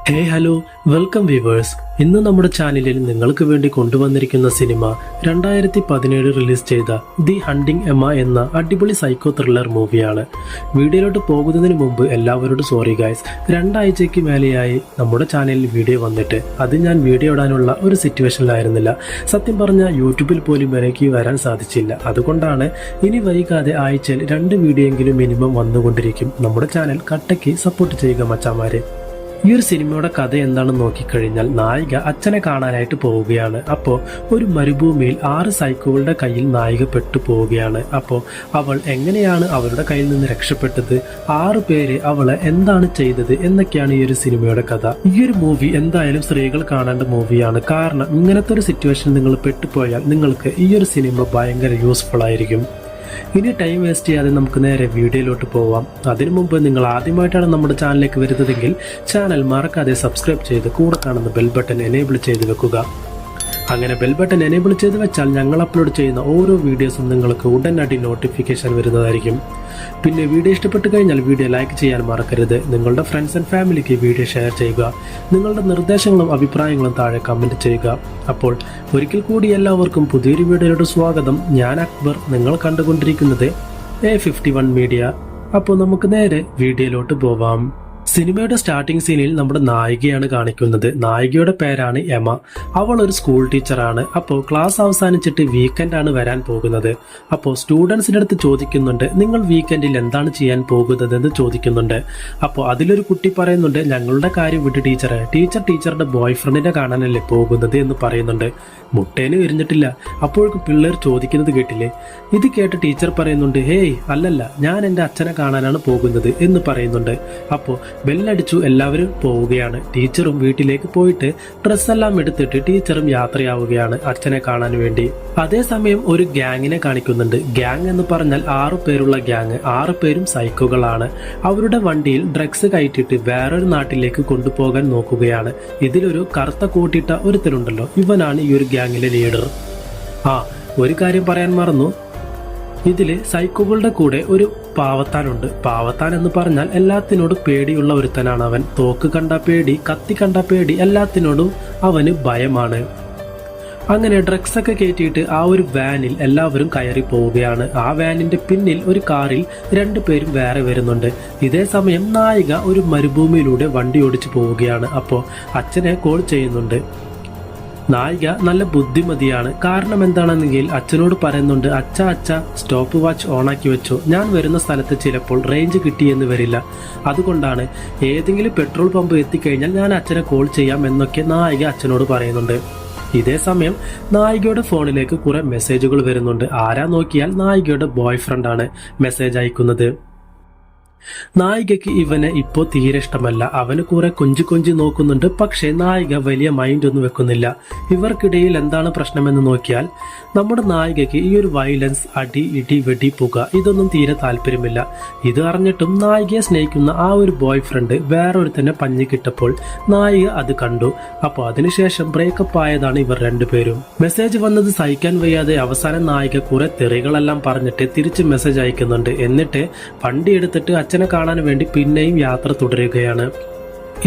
Hello welcome viewers. ഇന്ന് നമ്മുടെ ചാനലിൽ നിങ്ങൾക്ക് വേണ്ടി കൊണ്ടുവന്നിരിക്കുന്ന സിനിമ 2017 റിലീസ് ചെയ്ത ദി ഹണ്ടിങ് എമ്മ എന്ന അടിപൊളി സൈക്കോ ത്രില്ലർ മൂവിയാണ്. വീഡിയോയിലോട്ട് പോകുന്നതിന് മുമ്പ് എല്ലാവരോടും സോറി ഗൈസ്, 2 ആഴ്ചയ്ക്ക് മേലെയായി നമ്മുടെ ചാനലിൽ വീഡിയോ വന്നിട്ട് അത് ഞാൻ വീഡിയോ ഇടാനുള്ള ഒരു സിറ്റുവേഷനിലായിരുന്നില്ല. സത്യം പറഞ്ഞാൽ യൂട്യൂബിൽ പോലും എനിക്ക് വരാൻ സാധിച്ചില്ല. അതുകൊണ്ടാണ് ഇനി വൈകാതെ ആഴ്ചയിൽ 2 വീഡിയോ എങ്കിലും മിനിമം വന്നുകൊണ്ടിരിക്കും. നമ്മുടെ ചാനൽ കട്ടയ്ക്ക് സപ്പോർട്ട് ചെയ്യുക മച്ചാമാരെ. ഈ ഒരു സിനിമയുടെ കഥ എന്താണെന്ന് നോക്കിക്കഴിഞ്ഞാൽ, നായിക അച്ഛനെ കാണാനായിട്ട് പോവുകയാണ്. അപ്പോൾ ഒരു മരുഭൂമിയിൽ 6 സൈക്കോകളുടെ കയ്യിൽ നായിക പെട്ടു പോവുകയാണ്. അപ്പോൾ അവൾ എങ്ങനെയാണ് അവരുടെ കയ്യിൽ നിന്ന് രക്ഷപ്പെട്ടത്, 6 പേര് അവളെ എന്താണ് ചെയ്തത് എന്നൊക്കെയാണ് ഈ ഒരു സിനിമയുടെ കഥ. ഈ ഒരു മൂവി എന്തായാലും സ്ത്രീകൾ കാണേണ്ട മൂവിയാണ്. കാരണം ഇങ്ങനത്തെ ഒരു സിറ്റുവേഷൻ നിങ്ങൾ പെട്ടുപോയാൽ നിങ്ങൾക്ക് ഈ ഒരു സിനിമ ഭയങ്കര യൂസ്ഫുൾ ആയിരിക്കും. ഇനി ടൈം വേസ്റ്റ് ചെയ്യാതെ നമുക്ക് നേരെ വീഡിയോയിലോട്ട് പോവാം. അതിനു മുമ്പ് നിങ്ങൾ ആദ്യമായിട്ടാണ് നമ്മുടെ ചാനലിലേക്ക് വരുന്നതെങ്കിൽ ചാനൽ മറക്കാതെ സബ്സ്ക്രൈബ് ചെയ്ത് കൂടെ കാണുന്ന ബെൽ ബട്ടൺ എനേബിൾ ചെയ്ത് വെക്കുക. അങ്ങനെ ബെൽ ബട്ടൺ എനേബിൾ ചെയ്ത് വെച്ചാൽ ഞങ്ങൾ അപ്ലോഡ് ചെയ്യുന്ന ഓരോ വീഡിയോസും നിങ്ങൾക്ക് ഉടനടി നോട്ടിഫിക്കേഷൻ വരുന്നതായിരിക്കും. പിന്നെ വീഡിയോ ഇഷ്ടപ്പെട്ട് കഴിഞ്ഞാൽ വീഡിയോ ലൈക്ക് ചെയ്യാൻ മറക്കരുത്. നിങ്ങളുടെ ഫ്രണ്ട്സ് ആൻഡ് ഫാമിലിക്ക് വീഡിയോ ഷെയർ ചെയ്യുക. നിങ്ങളുടെ നിർദ്ദേശങ്ങളും അഭിപ്രായങ്ങളും താഴെ കമന്റ് ചെയ്യുക. അപ്പോൾ ഒരിക്കൽ കൂടി എല്ലാവർക്കും പുതിയൊരു വീഡിയോയിലോട്ട് സ്വാഗതം. ഞാൻ അക്ബർ, നിങ്ങൾ കണ്ടുകൊണ്ടിരിക്കുന്നത് A51 മീഡിയ. അപ്പോൾ നമുക്ക് നേരെ വീഡിയോയിലോട്ട് പോവാം. സിനിമയുടെ സ്റ്റാർട്ടിംഗ് സീനിൽ നമ്മുടെ നായികയാണ് കാണിക്കുന്നത്. നായികയുടെ പേരാണ് എമ. അവൾ ഒരു സ്കൂൾ ടീച്ചറാണ്. അപ്പോൾ ക്ലാസ് അവസാനിച്ചിട്ട് വീക്കെൻഡാണ് വരാൻ പോകുന്നത്. അപ്പോൾ സ്റ്റുഡൻസിന്റെ അടുത്ത് ചോദിക്കുന്നുണ്ട്, നിങ്ങൾ വീക്കെൻഡിൽ എന്താണ് ചെയ്യാൻ പോകുന്നതെന്ന് ചോദിക്കുന്നുണ്ട്. അപ്പോൾ അതിലൊരു കുട്ടി പറയുന്നുണ്ട്, ഞങ്ങളുടെ കാര്യം വിട്ട് ടീച്ചറെ, ടീച്ചറുടെ ബോയ് ഫ്രണ്ടിനെ കാണാനല്ലേ പോകുന്നത് എന്ന് പറയുന്നുണ്ട്. മുട്ടേന് വിരിഞ്ഞിട്ടില്ല. അപ്പോഴേക്കും പിള്ളേർ ചോദിക്കുന്നത് കേട്ടില്ലേ. ഇത് കേട്ട് ടീച്ചർ പറയുന്നുണ്ട്, ഹേയ് അല്ലല്ല, ഞാൻ എൻ്റെ അച്ഛനെ കാണാനാണ് പോകുന്നത് എന്ന് പറയുന്നുണ്ട്. അപ്പോൾ ബെല്ലടിച്ചു, എല്ലാവരും പോവുകയാണ്. ടീച്ചറും വീട്ടിലേക്ക് പോയിട്ട് ഡ്രസ്സെല്ലാം എടുത്തിട്ട് ടീച്ചറും യാത്രയാവുകയാണ് അച്ഛനെ കാണാൻ വേണ്ടി. അതേസമയം ഒരു ഗ്യാങ്ങിനെ കാണിക്കുന്നുണ്ട്. ഗ്യാങ് എന്ന് പറഞ്ഞാൽ 6 പേരുള്ള ഗ്യാങ്. 6 പേരും സൈക്കോകളാണ്. അവരുടെ വണ്ടിയിൽ ഡ്രഗ്സ് കയറ്റിയിട്ട് വേറൊരു നാട്ടിലേക്ക് കൊണ്ടുപോകാൻ നോക്കുകയാണ്. ഇതിലൊരു കറുത്ത കൂട്ടിയിട്ട ഒരുത്തരുണ്ടല്ലോ, ഇവനാണ് ഈ ഒരു ഗ്യാങ്ങിലെ ലീഡർ. ഒരു കാര്യം പറയാൻ മറന്നു, ഇതില് സൈക്കോകളുടെ കൂടെ ഒരു പാവത്താനുണ്ട്. പാവത്താൻ എന്ന് പറഞ്ഞാൽ എല്ലാത്തിനോടും പേടിയുള്ള ഒരുത്തനാണ് അവൻ. തോക്ക് കണ്ട പേടി, കത്തി കണ്ട പേടി, എല്ലാത്തിനോടും അവന് ഭയമാണ്. അങ്ങനെ ഡ്രഗ്സ് ഒക്കെ കയറ്റിയിട്ട് ആ ഒരു വാനിൽ എല്ലാവരും കയറി പോവുകയാണ്. ആ വാനിന്റെ പിന്നിൽ ഒരു കാറിൽ 2 പേരും വേറെ വരുന്നുണ്ട്. ഇതേ സമയം നായിക ഒരു മരുഭൂമിയിലൂടെ വണ്ടി ഓടിച്ചു പോവുകയാണ്. അപ്പോൾ അച്ഛനെ കോൾ ചെയ്യുന്നുണ്ട്. നായിക നല്ല ബുദ്ധിമതിയാണ്. കാരണം എന്താണെന്നെങ്കിൽ അച്ഛനോട് പറയുന്നുണ്ട്, അച്ഛ സ്റ്റോപ്പ് വാച്ച് ഓണാക്കി വെച്ചോ, ഞാൻ വരുന്ന സ്ഥലത്ത് ചിലപ്പോൾ റേഞ്ച് കിട്ടിയെന്ന് വരില്ല. അതുകൊണ്ടാണ് ഏതെങ്കിലും പെട്രോൾ പമ്പ് എത്തിക്കഴിഞ്ഞാൽ ഞാൻ അച്ഛനെ കോൾ ചെയ്യാം എന്നൊക്കെ നായിക അച്ഛനോട് പറയുന്നുണ്ട്. ഇതേ സമയം നായികയുടെ ഫോണിലേക്ക് കുറെ മെസ്സേജുകൾ വരുന്നുണ്ട്. ആരാ നോക്കിയാൽ നായികയുടെ ബോയ് ഫ്രണ്ടാണ് മെസ്സേജ് അയക്കുന്നത്. നായികയ്ക്ക് ഇവനെ ഇപ്പോ തീരെ ഇഷ്ടമല്ല. അവന് കുറെ കൊഞ്ചി നോക്കുന്നുണ്ട്. പക്ഷെ നായിക വലിയ മൈൻഡ് ഒന്നും വെക്കുന്നില്ല. ഇവർക്കിടയിൽ എന്താണ് പ്രശ്നമെന്ന് നോക്കിയാൽ, നമ്മുടെ നായികയ്ക്ക് ഈ ഒരു വയലൻസ്, അടി ഇടി വെടി പുക, ഇതൊന്നും തീരെ താല്പര്യമില്ല. ഇത് അറിഞ്ഞിട്ടും നായികയെ സ്നേഹിക്കുന്ന ആ ഒരു ബോയ് ഫ്രണ്ട് വേറൊരു തന്നെ പഞ്ഞി കിട്ടപ്പോൾ നായിക അത് കണ്ടു. അപ്പോൾ അതിനുശേഷം ബ്രേക്കപ്പ് ആയതാണ് ഇവർ 2 പേരും. മെസ്സേജ് വന്നത് സഹിക്കാൻ വയ്യാതെ അവസാനം നായിക കുറെ തെറികളെല്ലാം പറഞ്ഞിട്ട് തിരിച്ച് മെസ്സേജ് അയക്കുന്നുണ്ട്. എന്നിട്ട് വണ്ടി എടുത്തിട്ട് അച്ഛനെ കാണാൻ വേണ്ടി പിന്നെയും യാത്ര തുടരുകയാണ്.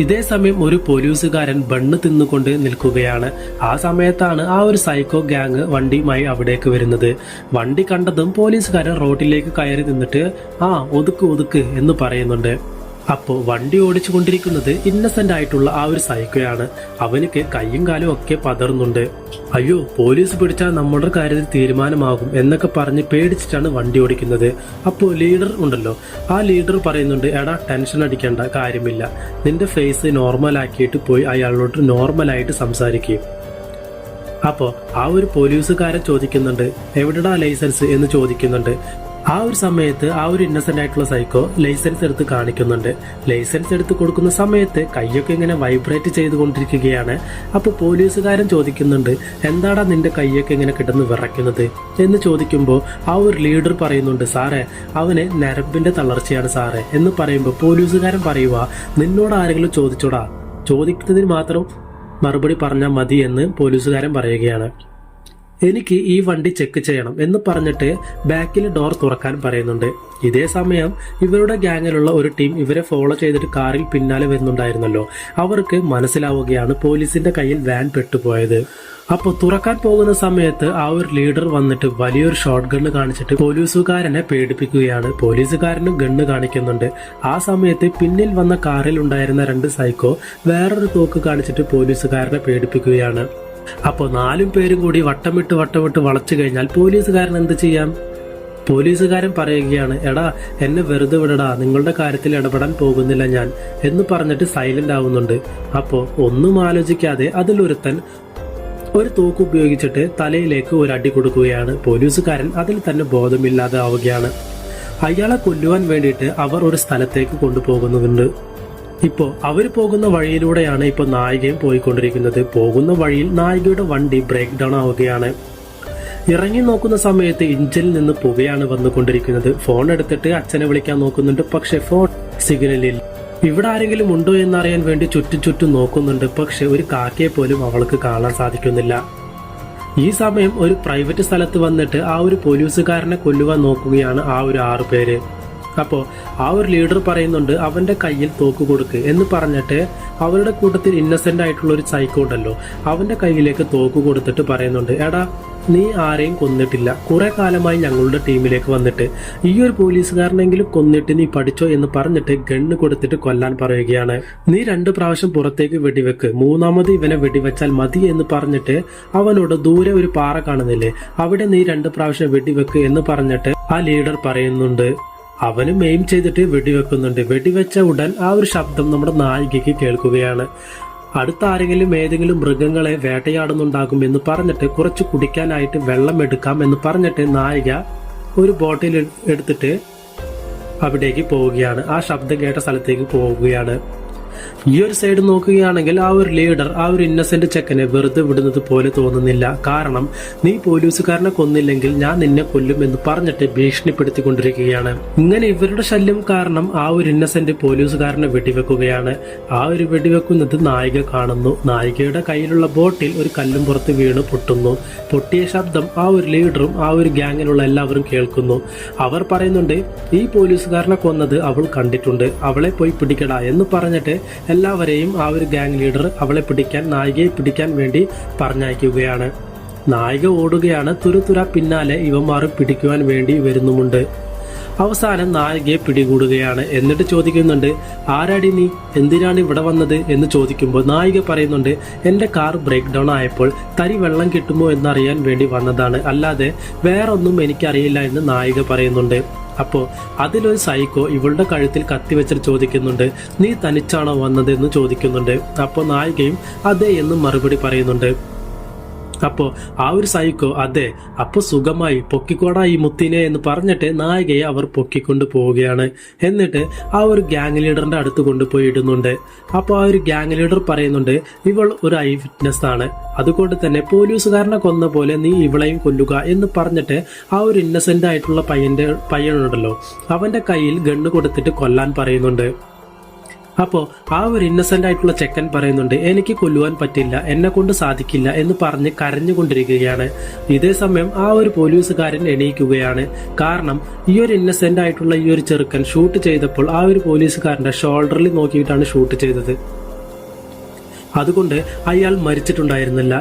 ഇതേ സമയം ഒരു പോലീസുകാരൻ ബണ്ണ് തിന്നുകൊണ്ട് നിൽക്കുകയാണ്. ആ സമയത്താണ് ആ ഒരു സൈക്കോ ഗ്യാങ് വണ്ടിയുമായി അവിടേക്ക് വരുന്നത്. വണ്ടി കണ്ടതും പോലീസുകാരൻ റോഡിലേക്ക് കയറി നിന്നിട്ട് ഒതുക്ക് എന്ന് പറയുന്നുണ്ട്. അപ്പോൾ വണ്ടി ഓടിച്ചു കൊണ്ടിരിക്കുന്നത് ഇന്നസെന്റ് ആയിട്ടുള്ള ആ ഒരു സൈക്കോയാണ്. അവനക്ക് കൈയും കാലും ഒക്കെ പതറുന്നുണ്ട്. അയ്യോ, പോലീസ് പിടിച്ചാൽ നമ്മുടെ കാര്യത്തിൽ തീരുമാനമാകും എന്നൊക്കെ പറഞ്ഞ് പേടിച്ചിട്ടാണ് വണ്ടി ഓടിക്കുന്നത്. അപ്പോൾ ലീഡർ ഉണ്ടല്ലോ, ആ ലീഡർ പറയുന്നുണ്ട്, എടാ ടെൻഷൻ അടിക്കേണ്ട കാര്യമില്ല, നിന്റെ ഫേസ് നോർമൽ ആക്കിയിട്ട് പോയി അയാളോട് നോർമലായിട്ട് സംസാരിക്കും. അപ്പോൾ ആ ഒരു പോലീസുകാരൻ ചോദിക്കുന്നുണ്ട്, എവിടെടാ ലൈസൻസ് എന്ന് ചോദിക്കുന്നുണ്ട്. ആ ഒരു സമയത്ത് ആ ഒരു ഇന്നസെന്റ് ആയിട്ടുള്ള സൈക്കോ ലൈസൻസ് എടുത്ത് കാണിക്കുന്നുണ്ട്. ലൈസൻസ് എടുത്ത് കൊടുക്കുന്ന സമയത്ത് കൈയൊക്കെ ഇങ്ങനെ വൈബ്രേറ്റ് ചെയ്തുകൊണ്ടിരിക്കുകയാണ്. അപ്പോൾ പോലീസുകാരൻ ചോദിക്കുന്നുണ്ട്, എന്താടാ നിന്റെ കൈയൊക്കെ ഇങ്ങനെ കിടന്ന് വിറയ്ക്കുന്നത് എന്ന് ചോദിക്കുമ്പോൾ ആ ഒരു ലീഡർ പറയുന്നുണ്ട്, സാറേ അവന് നരമ്പിന്റെ തളർച്ചയാണ് സാറേ എന്ന് പറയുമ്പോൾ പോലീസുകാരൻ പറയുക, നിന്നോട് ആരെങ്കിലും ചോദിച്ചോടാ, ചോദിക്കുന്നതിന് മാത്രം മറുപടി പറഞ്ഞാൽ മതി എന്ന് പോലീസുകാരൻ പറയുകയാണ്. എനിക്ക് ഈ വണ്ടി ചെക്ക് ചെയ്യണം എന്ന് പറഞ്ഞിട്ട് ബാക്കിൽ ഡോർ തുറക്കാൻ പറയുന്നുണ്ട്. ഇതേ സമയം ഇവരുടെ ഗ്യാങ്ങിലുള്ള ഒരു ടീം ഇവരെ ഫോളോ ചെയ്തിട്ട് കാറിൽ പിന്നാലെ വരുന്നുണ്ടായിരുന്നല്ലോ. അവർക്ക് മനസ്സിലാവുകയാണ് പോലീസിന്റെ കയ്യിൽ വാൻ പെട്ടുപോയത്. അപ്പോൾ തുറക്കാൻ പോകുന്ന സമയത്ത് ആ ഒരു ലീഡർ വന്നിട്ട് വലിയൊരു ഷോട്ട് ഗണ്ണ് കാണിച്ചിട്ട് പോലീസുകാരനെ പേടിപ്പിക്കുകയാണ്. പോലീസുകാരനും ഗണ്ണ് കാണിക്കുന്നുണ്ട്. ആ സമയത്ത് പിന്നിൽ വന്ന കാറിൽ ഉണ്ടായിരുന്ന 2 സൈക്കോ വേറൊരു തോക്ക് കാണിച്ചിട്ട് പോലീസുകാരനെ പേടിപ്പിക്കുകയാണ്. അപ്പോൾ 4 പേരും കൂടി വട്ടമിട്ട് വളച്ചു കഴിഞ്ഞാൽ പോലീസുകാരൻ എന്ത് ചെയ്യാം? പോലീസുകാരൻ പറയുകയാണ്, എടാ എന്നെ വെറുതെ വിടടാ, നിങ്ങളുടെ കാര്യത്തിൽ ഇടപെടാൻ പോകുന്നില്ല ഞാൻ എന്ന് പറഞ്ഞിട്ട് സൈലന്റ് ആവുന്നുണ്ട്. അപ്പോൾ ഒന്നും ആലോചിക്കാതെ അതിലൊരുത്തൻ ഒരു തോക്ക് ഉപയോഗിച്ചിട്ട് തലയിലേക്ക് ഒരു അടി കൊടുക്കുകയാണ്. പോലീസുകാരൻ അതിൽ തന്നെ ബോധമില്ലാതെ ആവുകയാണ്. അയാളെ കൊല്ലുവാൻ വേണ്ടിയിട്ട് അവർ ഒരു സ്ഥലത്തേക്ക് കൊണ്ടുപോകുന്നുണ്ട്. ഇപ്പോ അവര് പോകുന്ന വഴിയിലൂടെയാണ് ഇപ്പൊ നായികയും പോയിക്കൊണ്ടിരിക്കുന്നത്. പോകുന്ന വഴിയിൽ നായികയുടെ വണ്ടി ബ്രേക്ക് ഡൗൺ ആവുകയാണ്. ഇറങ്ങി നോക്കുന്ന സമയത്ത് ഇഞ്ചിനിൽ നിന്ന് പുകയാണ് വന്നുകൊണ്ടിരിക്കുന്നത്. ഫോൺ എടുത്തിട്ട് അച്ഛനെ വിളിക്കാൻ നോക്കുന്നുണ്ട്, പക്ഷെ ഫോൺ സിഗ്നലിൽ. ഇവിടെ ആരെങ്കിലും ഉണ്ടോ എന്നറിയാൻ വേണ്ടി ചുറ്റും നോക്കുന്നുണ്ട്, പക്ഷെ ഒരു കാക്കയെ പോലും അവൾക്ക് കാണാൻ സാധിക്കുന്നില്ല. ഈ സമയം ഒരു പ്രൈവറ്റ് സ്ഥലത്ത് വന്നിട്ട് ആ ഒരു പോലീസുകാരനെ കൊല്ലുവാൻ നോക്കുകയാണ് ആ ഒരു 6 പേര്. അപ്പോൾ ആ ഒരു ലീഡർ പറയുന്നുണ്ട്, അവന്റെ കയ്യിൽ തോക്ക് കൊടുക്ക് എന്ന് പറഞ്ഞിട്ട് അവരുടെ കൂട്ടത്തിൽ ഇന്നസെന്റ് ആയിട്ടുള്ള ഒരു സൈക്കോ ഉണ്ടല്ലോ, അവന്റെ കയ്യിലേക്ക് തോക്ക് കൊടുത്തിട്ട് പറയുന്നുണ്ട്, എടാ നീ ആരെയും കൊന്നിട്ടില്ല, കുറെ കാലമായി ഞങ്ങളുടെ ടീമിലേക്ക് വന്നിട്ട് ഈ ഒരു പോലീസുകാരനെങ്കിലും കൊന്നിട്ട് നീ പഠിച്ചോ എന്ന് പറഞ്ഞിട്ട് ഗണ്ണ് കൊടുത്തിട്ട് കൊല്ലാൻ പറയുകയാണ്. നീ 2 പ്രാവശ്യം പുറത്തേക്ക് വെടിവെക്ക്, 3ാമത് ഇവനെ വെടിവെച്ചാൽ മതി എന്ന് പറഞ്ഞിട്ട് അവനോട് ദൂരെ ഒരു പാറ കാണുന്നില്ലേ, അവിടെ നീ 2 പ്രാവശ്യം വെടിവെക്ക് എന്ന് പറഞ്ഞിട്ട് ആ ലീഡർ പറയുന്നുണ്ട്. അവനും എയിം ചെയ്തിട്ട് വെടിവെക്കുന്നുണ്ട്. വെടിവെച്ച ഉടൻ ആ ഒരു ശബ്ദം നമ്മുടെ നായികയ്ക്ക് കേൾക്കുകയാണ്. അടുത്ത ആരെങ്കിലും ഏതെങ്കിലും മൃഗങ്ങളെ വേട്ടയാടുന്നുണ്ടാകും എന്ന് പറഞ്ഞിട്ട് കുറച്ച് കുടിക്കാനായിട്ട് വെള്ളം എടുക്കാം എന്ന് പറഞ്ഞിട്ട് നായിക ഒരു ബോട്ടിൽ എടുത്തിട്ട് അവിടേക്ക് പോവുകയാണ്. ആ ശബ്ദം കേട്ട സ്ഥലത്തേക്ക് പോവുകയാണ്. ഈ ഒരു സൈഡ് നോക്കുകയാണെങ്കിൽ ആ ഒരു ലീഡർ ആ ഒരു ഇന്നസെന്റ് ചെക്കനെ വെറുതെ വിടുന്നത് പോലെ തോന്നുന്നില്ല. കാരണം നീ പോലീസുകാരനെ കൊന്നില്ലെങ്കിൽ ഞാൻ നിന്നെ കൊല്ലും എന്ന് പറഞ്ഞിട്ട് ഭീഷണിപ്പെടുത്തിക്കൊണ്ടിരിക്കുകയാണ്. ഇങ്ങനെ ഇവരുടെ ശല്യം കാരണം ആ ഒരു ഇന്നസെന്റ് പോലീസുകാരനെ വെടിവെക്കുകയാണ്. ആ ഒരു വെടിവെക്കുന്നത് നായിക കാണുന്നു. നായികയുടെ കയ്യിലുള്ള ബോട്ടിൽ ഒരു കല്ലും പുറത്ത് വീണ് പൊട്ടുന്നു. പൊട്ടിയ ശബ്ദം ആ ഒരു ലീഡറും ആ ഒരു ഗ്യാങ്ങിലുള്ള എല്ലാവരും കേൾക്കുന്നു. അവർ പറയുന്നുണ്ട്, ഈ പോലീസുകാരനെ കൊന്നത് അവൾ കണ്ടിട്ടുണ്ട്, അവളെ പോയി പിടിക്കടാ എന്ന് പറഞ്ഞിട്ട് എല്ലാവരെയും ആ ഒരു ഗ്യാങ് ലീഡർ അവളെ പിടിക്കാൻ, നായികയെ പിടിക്കാൻ വേണ്ടി പറഞ്ഞയക്കുകയാണ്. നായിക ഓടുകയാണ്. തുരുതുര പിന്നാലെ ഇവന്മാർ പിടിക്കുവാൻ വേണ്ടി വരുന്നുമുണ്ട്. അവസാനം നായികയെ പിടികൂടുകയാണ്. എന്നിട്ട് ചോദിക്കുന്നുണ്ട്, ആരാടി നീ, എന്തിനാണ് ഇവിടെ വന്നത് എന്ന് ചോദിക്കുമ്പോൾ നായിക പറയുന്നുണ്ട്, എന്റെ കാർ ബ്രേക്ക് ഡൗൺ ആയപ്പോൾ തരി വെള്ളം കിട്ടുമോ എന്നറിയാൻ വേണ്ടി വന്നതാണ്, അല്ലാതെ വേറൊന്നും എനിക്കറിയില്ല എന്ന് നായിക പറയുന്നുണ്ട്. അപ്പോൾ അതിലൊരു സൈക്കോ ഇവളുടെ കഴുത്തിൽ കത്തിവെച്ചിട്ട് ചോദിക്കുന്നുണ്ട്, നീ തനിച്ചാണോ വന്നത് എന്ന് ചോദിക്കുന്നുണ്ട്. അപ്പോൾ നായികയും അതെ എന്ന് മറുപടി പറയുന്നുണ്ട്. അപ്പോൾ ആ ഒരു സൈക്കോ അതെ, അപ്പൊ സുഖമായി പൊക്കിക്കോടാ ഈ മുത്തിനെ എന്ന് പറഞ്ഞിട്ട് നായികയെ അവർ പൊക്കിക്കൊണ്ട് പോവുകയാണ്. എന്നിട്ട് ആ ഒരു ഗ്യാങ് ലീഡറിന്റെ അടുത്ത് കൊണ്ടുപോയി ഇടുന്നുണ്ട്. അപ്പോൾ ആ ഒരു ഗ്യാങ് ലീഡർ പറയുന്നുണ്ട്, ഇവൾ ഒരു ഐ വിറ്റ്നസ് ആണ്, അതുകൊണ്ട് തന്നെ പോലീസുകാരനെ കൊന്ന പോലെ നീ ഇവളെയും കൊല്ലുക എന്ന് പറഞ്ഞിട്ട് ആ ഒരു ഇന്നസെന്റ് ആയിട്ടുള്ള പയ്യനുണ്ടല്ലോ അവന്റെ കയ്യിൽ ഗണ്ണ് കൊടുത്തിട്ട് കൊല്ലാൻ പറയുന്നുണ്ട്. അപ്പോൾ ആ ഒരു ഇന്നസെന്റ് ആയിട്ടുള്ള ചെക്കൻ പറയുന്നുണ്ട്, എനിക്ക് കൊല്ലുവാൻ പറ്റില്ല, എന്നെ കൊണ്ട് സാധിക്കില്ല എന്ന് പറഞ്ഞ് കരഞ്ഞുകൊണ്ടിരിക്കുകയാണ്. ഇതേ സമയം ആ ഒരു പോലീസുകാരൻ എണീക്കുകയാണ്. കാരണം ഈ ഒരു ഇന്നസെന്റ് ആയിട്ടുള്ള ഈ ഒരു ചെറുക്കൻ ഷൂട്ട് ചെയ്തപ്പോൾ ആ ഒരു പോലീസുകാരന്റെ ഷോൾഡറിൽ നോക്കിയിട്ടാണ് ഷൂട്ട് ചെയ്തത്. അതുകൊണ്ട് അയാൾ മരിച്ചിട്ടുണ്ടായിരുന്നില്ല.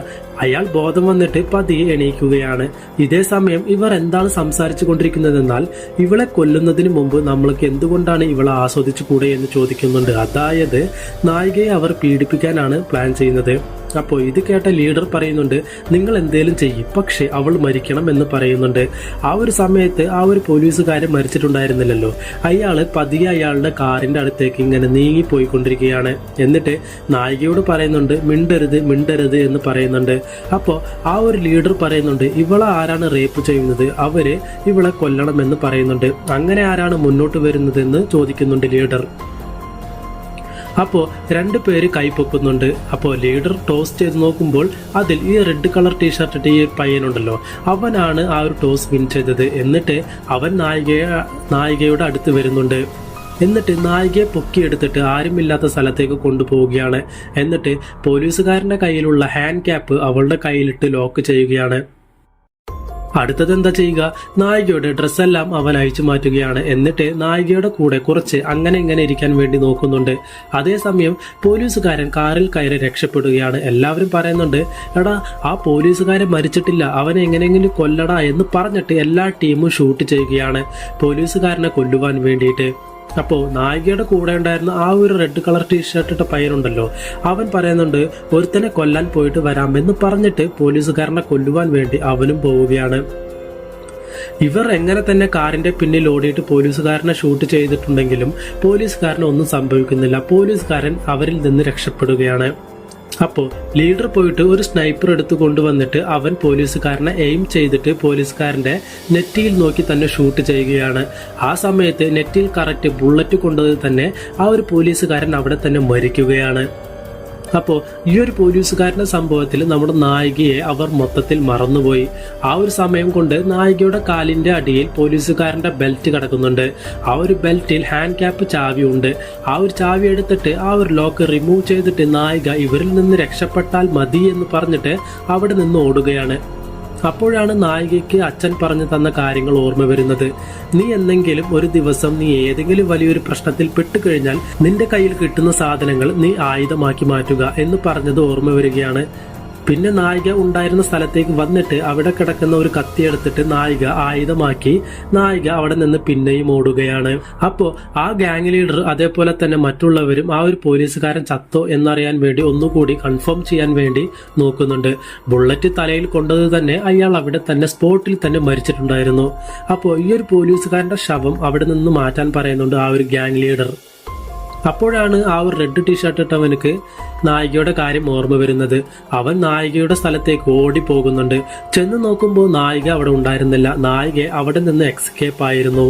അയാൾ ബോധം വന്നിട്ട് പതിയെ എണീക്കുകയാണ്. ഇതേ സമയം ഇവർ എന്താണ് സംസാരിച്ചു കൊണ്ടിരിക്കുന്നതെന്നാൽ, ഇവളെ കൊല്ലുന്നതിന് മുമ്പ് നമ്മൾക്ക് എന്തുകൊണ്ടാണ് ഇവളെ ആസ്വദിച്ചു കൂടെ എന്ന് ചോദിക്കുന്നുണ്ട്. അതായത് നായികയെ അവർ പീഡിപ്പിക്കാനാണ് പ്ലാൻ ചെയ്യുന്നത്. അപ്പോൾ ഇത് കേട്ട ലീഡർ പറയുന്നുണ്ട്, നിങ്ങൾ എന്തേലും ചെയ്യും, പക്ഷെ അവൾ മരിക്കണം എന്ന് പറയുന്നുണ്ട്. ആ ഒരു സമയത്ത് ആ ഒരു പോലീസുകാരൻ മരിച്ചിട്ടുണ്ടായിരുന്നില്ലല്ലോ, അയാള് പതിയെ അയാളുടെ കാറിന്റെ അടുത്തേക്ക് ഇങ്ങനെ നീങ്ങിപ്പോയിക്കൊണ്ടിരിക്കുകയാണ്. എന്നിട്ട് നായികയോട് പറയുന്നുണ്ട്, മിണ്ടരുത് എന്ന് പറയുന്നുണ്ട്. അപ്പോൾ ആ ഒരു ലീഡർ പറയുന്നുണ്ട്, ഇവളെ ആരാണ് റേപ്പ് ചെയ്യുന്നത്, അവര് ഇവളെ കൊല്ലണമെന്ന് പറയുന്നുണ്ട്. അങ്ങനെ ആരാണ് മുന്നോട്ട് വരുന്നത് എന്ന് ചോദിക്കുന്നുണ്ട് ലീഡർ. അപ്പോൾ 2 പേര് കൈപ്പൊക്കുന്നുണ്ട്. അപ്പോൾ ലീഡർ ടോസ് ചെയ്ത് നോക്കുമ്പോൾ അതിൽ ഈ റെഡ് കളർ ടീഷർട്ട് ഇട്ട ഈ പയ്യനുണ്ടല്ലോ, അവനാണ് ആ ഒരു ടോസ് വിൻ ചെയ്തത്. എന്നിട്ട് അവൻ നായികയുടെ അടുത്ത് വരുന്നുണ്ട്. എന്നിട്ട് നായികയെ പൊക്കിയെടുത്തിട്ട് ആരുമില്ലാത്ത സ്ഥലത്തേക്ക് കൊണ്ടുപോവുകയാണ്. എന്നിട്ട് പോലീസുകാരന്റെ കയ്യിലുള്ള ഹാൻഡ് ക്യാപ്പ് അവളുടെ കയ്യിലിട്ട് ലോക്ക് ചെയ്യുകയാണ്. അടുത്തത് എന്താ ചെയ്യുക, നായികയുടെ ഡ്രസ്സെല്ലാം അവൻ അഴിച്ചു മാറ്റുകയാണ്. എന്നിട്ട് നായികയുടെ കൂടെ കുറച്ച് അങ്ങനെ ഇങ്ങനെ ഇരിക്കാൻ വേണ്ടി നോക്കുന്നുണ്ട്. അതേസമയം പോലീസുകാരൻ കാറിൽ കയറി രക്ഷപ്പെടുകയാണ്. എല്ലാവരും പറയുന്നുണ്ട്, എടാ ആ പോലീസുകാരൻ മരിച്ചിട്ടില്ല, അവനെ എങ്ങനെയെങ്കിലും കൊല്ലടാ എന്ന് പറഞ്ഞിട്ട് എല്ലാ ടീമും ഷൂട്ട് ചെയ്യുകയാണ് പോലീസുകാരനെ കൊല്ലുവാൻ വേണ്ടിയിട്ട്. അപ്പോൾ നായികയുടെ കൂടെ ഉണ്ടായിരുന്ന ആ ഒരു റെഡ് കളർ ടീഷർട്ട് ഇട്ട പയ്യനുണ്ടല്ലോ, അവൻ പറയുന്നുണ്ട് ഒരുത്തനെ കൊല്ലാൻ പോയിട്ട് വരാമെന്ന് പറഞ്ഞിട്ട് പോലീസുകാരനെ കൊല്ലുവാൻ വേണ്ടി അവനും പോവുകയാണ്. ഇവർ എങ്ങനെ തന്നെ കാറിന്റെ പിന്നിൽ ഓടിയിട്ട് പോലീസുകാരനെ ഷൂട്ട് ചെയ്തിട്ടുണ്ടെങ്കിലും പോലീസുകാരന് ഒന്നും സംഭവിക്കുന്നില്ല. പോലീസുകാരൻ അവരിൽ നിന്ന് രക്ഷപ്പെടുകയാണ്. അപ്പോൾ ലീഡർ പോയിട്ട് ഒരു സ്നൈപ്പർ എടുത്തു കൊണ്ടുവന്നിട്ട് അവൻ പോലീസുകാരനെ എയിം ചെയ്തിട്ട് പോലീസുകാരന്റെ നെറ്റിയിൽ നോക്കി തന്നെ ഷൂട്ട് ചെയ്യുകയാണ്. ആ സമയത്ത് നെറ്റിയിൽ കറക്റ്റ് ബുള്ളറ്റ് കൊണ്ടത് തന്നെ ആ ഒരു പോലീസുകാരൻ അവിടെ തന്നെ മരിക്കുകയാണ്. അപ്പോൾ ഈ ഒരു പോലീസുകാരന്റെ സംഭവത്തിൽ നമ്മുടെ നായികയെ അവർ മൊത്തത്തിൽ മറന്നുപോയി. ആ ഒരു സമയം കൊണ്ട് നായികയുടെ കാലിന്റെ അടിയിൽ പോലീസുകാരന്റെ ബെൽറ്റ് കിടക്കുന്നുണ്ട്. ആ ഒരു ബെൽറ്റിൽ ഹാൻഡ് ക്യാപ്പ് ചാവിയുണ്ട്. ആ ഒരു ചാവി എടുത്തിട്ട് ആ ഒരു ലോക്ക് റിമൂവ് ചെയ്തിട്ട് നായിക ഇവരിൽ നിന്ന് രക്ഷപ്പെട്ടാൽ മതി എന്ന് പറഞ്ഞിട്ട് അവിടെ നിന്ന് ഓടുകയാണ്. അപ്പോഴാണ് നായികയ്ക്ക് അച്ഛൻ പറഞ്ഞു തന്ന കാര്യങ്ങൾ ഓർമ്മ വരുന്നത്. നീ എന്തെങ്കിലും ഒരു ദിവസം നീ ഏതെങ്കിലും വലിയൊരു പ്രശ്നത്തിൽ പെട്ടുകഴിഞ്ഞാൽ നിന്റെ കയ്യിൽ കിട്ടുന്ന സാധനങ്ങൾ നീ ആയുധമാക്കി മാറ്റുക എന്ന് പറഞ്ഞത് ഓർമ്മ വരികയാണ്. പിന്നെ നായിക ഉണ്ടായിരുന്ന സ്ഥലത്തേക്ക് വന്നിട്ട് അവിടെ കിടക്കുന്ന ഒരു കത്തി എടുത്തിട്ട് നായിക ആയുധമാക്കി നായിക അവിടെ നിന്ന് പിന്നെയും ഓടുകയാണ്. അപ്പോ ആ ഗാങ് ലീഡർ അതേപോലെ തന്നെ മറ്റുള്ളവരും ആ ഒരു പോലീസുകാരൻ ചത്തോ എന്നറിയാൻ വേണ്ടി ഒന്നുകൂടി കൺഫേം ചെയ്യാൻ വേണ്ടി നോക്കുന്നുണ്ട്. ബുള്ളറ്റ് തലയിൽ കൊണ്ടത് തന്നെ അയാൾ അവിടെ തന്നെ സ്പോട്ടിൽ തന്നെ മരിച്ചിട്ടുണ്ടായിരുന്നു. അപ്പോൾ ഈ ഒരു പോലീസുകാരന്റെ ശവം അവിടെ നിന്ന് മാറ്റാൻ പറയുന്നുണ്ട് ആ ഒരു ഗാങ് ലീഡർ. അപ്പോഴാണ് ആ ഒരു റെഡ് ടീഷർട്ട് ഇട്ടവനക്ക് നായികയുടെ കാര്യം ഓർമ്മ വരുന്നത്. അവൻ നായികയുടെ സ്ഥലത്തേക്ക് ഓടി പോകുന്നുണ്ട്. ചെന്ന് നോക്കുമ്പോൾ നായിക അവിടെ ഉണ്ടായിരുന്നില്ല. നായിക അവിടെ നിന്ന് എസ്കേപ്പ് ആയിരുന്നു.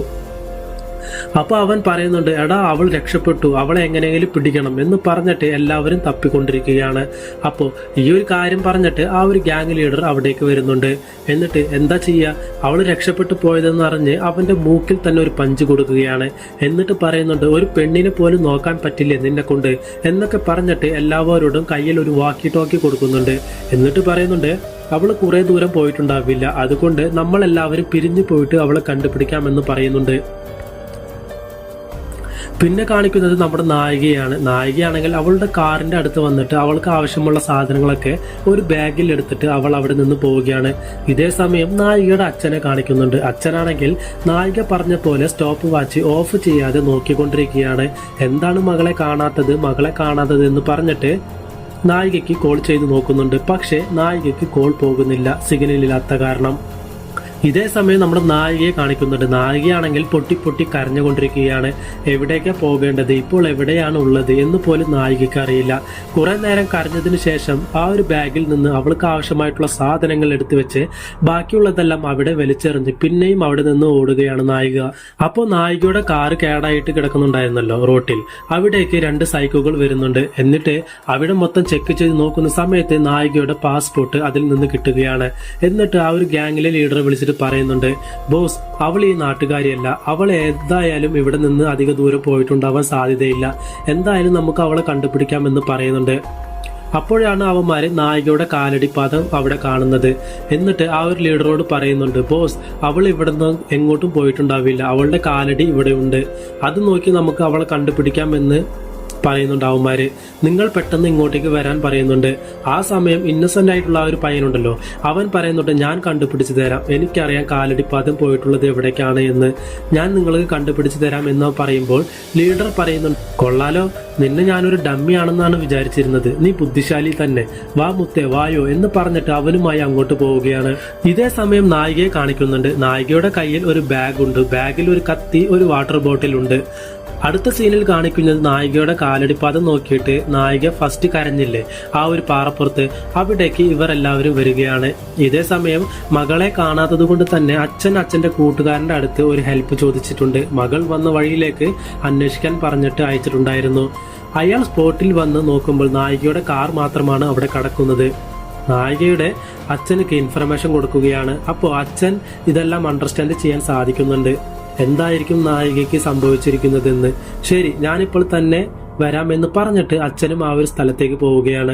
അപ്പൊ അവൻ പറയുന്നുണ്ട്, എടാ അവൾ രക്ഷപ്പെട്ടു, അവളെ എങ്ങനെയെങ്കിലും പിടിക്കണം എന്ന് പറഞ്ഞിട്ട് എല്ലാവരും തപ്പിക്കൊണ്ടിരിക്കുകയാണ്. അപ്പോ ഈ ഒരു കാര്യം പറഞ്ഞിട്ട് ആ ഒരു ഗാങ് ലീഡർ അവിടേക്ക് വരുന്നുണ്ട്. എന്നിട്ട് എന്താ ചെയ്യുക, അവൾ രക്ഷപ്പെട്ടു പോയതെന്ന് അറിഞ്ഞ് അവന്റെ മൂക്കിൽ തന്നെ ഒരു പഞ്ച് കൊടുക്കുകയാണ്. എന്നിട്ട് പറയുന്നുണ്ട്, ഒരു പെണ്ണിനെ പോലും നോക്കാൻ പറ്റില്ലേ നിന്നെ കൊണ്ട് എന്നൊക്കെ പറഞ്ഞിട്ട് എല്ലാവരോടും കയ്യിൽ ഒരു വാക്കി ടോക്കി കൊടുക്കുന്നുണ്ട്. എന്നിട്ട് പറയുന്നുണ്ട്, അവൾ കുറെ ദൂരം പോയിട്ടുണ്ടാവില്ല, അതുകൊണ്ട് നമ്മളെല്ലാവരും പിരിഞ്ഞു പോയിട്ട് അവളെ കണ്ടുപിടിക്കാമെന്ന് പറയുന്നുണ്ട്. പിന്നെ കാണിക്കുന്നത് നമ്മുടെ നായികയാണ്. നായികയാണെങ്കിൽ അവളുടെ കാറിന്റെ അടുത്ത് വന്നിട്ട് അവൾക്ക് ആവശ്യമുള്ള സാധനങ്ങളൊക്കെ ഒരു ബാഗിൽ എടുത്തിട്ട് അവൾ അവിടെ നിന്ന് പോവുകയാണ്. ഇതേ സമയം നായികയുടെ അച്ഛനെ കാണിക്കുന്നുണ്ട്. അച്ഛനാണെങ്കിൽ നായിക പറഞ്ഞ പോലെ സ്റ്റോപ്പ് വാച്ച് ഓഫ് ചെയ്യാതെ നോക്കിക്കൊണ്ടിരിക്കുകയാണ്. എന്താണ് മകളെ കാണാത്തത് എന്ന് പറഞ്ഞിട്ട് നായികയ്ക്ക് കോൾ ചെയ്ത് നോക്കുന്നുണ്ട്. പക്ഷെ നായികയ്ക്ക് കോൾ പോകുന്നില്ല, സിഗ്നലില്ലാത്ത കാരണം. ഇതേ സമയം നമ്മുടെ നായികയെ കാണിക്കുന്നുണ്ട്. നായികയാണെങ്കിൽ പൊട്ടി പൊട്ടി കരഞ്ഞുകൊണ്ടിരിക്കുകയാണ്. എവിടേക്കാ പോകേണ്ടത്, ഇപ്പോൾ എവിടെയാണ് ഉള്ളത് എന്ന് പോലും നായികയ്ക്ക് അറിയില്ല. കുറെ നേരം കരഞ്ഞതിന് ശേഷം ആ ഒരു ബാഗിൽ നിന്ന് അവൾക്ക് ആവശ്യമായിട്ടുള്ള സാധനങ്ങൾ എടുത്തു വെച്ച് ബാക്കിയുള്ളതെല്ലാം അവിടെ വലിച്ചെറിഞ്ഞ് പിന്നെയും അവിടെ നിന്ന് ഓടുകയാണ് നായിക. അപ്പോൾ നായികയുടെ കാറ് കേടായിട്ട് കിടക്കുന്നുണ്ടായിരുന്നല്ലോ റോട്ടിൽ, അവിടേക്ക് 2 സൈക്കോകൾ വരുന്നുണ്ട്. എന്നിട്ട് അവിടെ മൊത്തം ചെക്ക് ചെയ്ത് നോക്കുന്ന സമയത്ത് നായികയുടെ പാസ്പോർട്ട് അതിൽ നിന്ന് കിട്ടുകയാണ്. എന്നിട്ട് ആ ഒരു ഗാങ്ങിലെ ലീഡറെ വിളിച്ചിട്ട് പറയുന്നുണ്ട്, ബോസ് അവൾ ഈ നാട്ടുകാരിയല്ല, അവൾ ഏതായാലും ഇവിടെ നിന്ന് അധിക ദൂരം പോയിട്ടുണ്ടാവാൻ സാധ്യതയില്ല, എന്തായാലും നമുക്ക് അവളെ കണ്ടുപിടിക്കാമെന്ന് പറയുന്നുണ്ട്. അപ്പോഴാണ് അവന്മാര് നായികയുടെ കാലടിപ്പാദം അവിടെ കാണുന്നത്. എന്നിട്ട് ആ ഒരു ലീഡറോട് പറയുന്നുണ്ട്, ബോസ് അവൾ ഇവിടെ നിന്ന് എങ്ങോട്ടും പോയിട്ടുണ്ടാവില്ല, അവളുടെ കാലടി ഇവിടെ ഉണ്ട്, അത് നോക്കി നമുക്ക് അവളെ കണ്ടുപിടിക്കാമെന്ന് പറയുന്നുണ്ട് അവന്മാര്. നിങ്ങൾ പെട്ടെന്ന് ഇങ്ങോട്ടേക്ക് വരാൻ പറയുന്നുണ്ട്. ആ സമയം ഇന്നസെന്റ് ആയിട്ടുള്ള ആ ഒരു പയ്യനുണ്ടല്ലോ, അവൻ പറയുന്നുണ്ട്, ഞാൻ കണ്ടുപിടിച്ചു തരാം, എനിക്കറിയാം കാലടിപ്പാദം പോയിട്ടുള്ളത് എവിടേക്കാണ് എന്ന്, ഞാൻ നിങ്ങൾക്ക് കണ്ടുപിടിച്ചു തരാം എന്ന് പറയുമ്പോൾ ലീഡർ പറയുന്നുണ്ട്, കൊള്ളാലോ, നിന്നെ ഞാനൊരു ഡമ്മി ആണെന്നാണ് വിചാരിച്ചിരുന്നത്, നീ ബുദ്ധിശാലി തന്നെ, വാ മുത്തേ വായോ എന്ന് പറഞ്ഞിട്ട് അവനുമായി അങ്ങോട്ട് പോവുകയാണ്. ഇതേ സമയം നായികയെ കാണിക്കുന്നുണ്ട്. നായികയുടെ കയ്യിൽ ഒരു ബാഗ് ഉണ്ട്. ബാഗിൽ ഒരു കത്തി, ഒരു വാട്ടർ ബോട്ടിൽ ഉണ്ട്. അടുത്ത സീനിൽ കാണിക്കുന്നത് നായികയുടെ കാലടിപ്പാദം നോക്കിയിട്ട് നായിക ഫസ്റ്റ് കരഞ്ഞില്ലേ ആ ഒരു പാറപ്പുറത്ത്, അവിടേക്ക് ഇവർ എല്ലാവരും വരികയാണ്. ഇതേ സമയം മകളെ കാണാത്തത് കൊണ്ട് തന്നെ അച്ഛന്റെ കൂട്ടുകാരന്റെ അടുത്ത് ഒരു ഹെൽപ്പ് ചോദിച്ചിട്ടുണ്ട്. മകൾ വന്ന വഴിയിലേക്ക് അന്വേഷിക്കാൻ പറഞ്ഞിട്ട് അയച്ചിട്ടുണ്ടായിരുന്നു. അയാൾ സ്പോട്ടിൽ വന്ന് നോക്കുമ്പോൾ നായികയുടെ കാർ മാത്രമാണ് അവിടെ കിടക്കുന്നത്. നായികയുടെ അച്ഛനക്ക് ഇൻഫർമേഷൻ കൊടുക്കുകയാണ്. അപ്പോൾ അച്ഛൻ ഇതെല്ലാം അണ്ടർസ്റ്റാൻഡ് ചെയ്യാൻ സാധിക്കുന്നുണ്ട്, എന്തായിരിക്കും നായികയ്ക്ക് സംഭവിച്ചിരിക്കുന്നതെന്ന്. ശരി, ഞാനിപ്പോൾ തന്നെ വരാമെന്ന് പറഞ്ഞിട്ട് അച്ഛനും ആ ഒരു സ്ഥലത്തേക്ക് പോവുകയാണ്.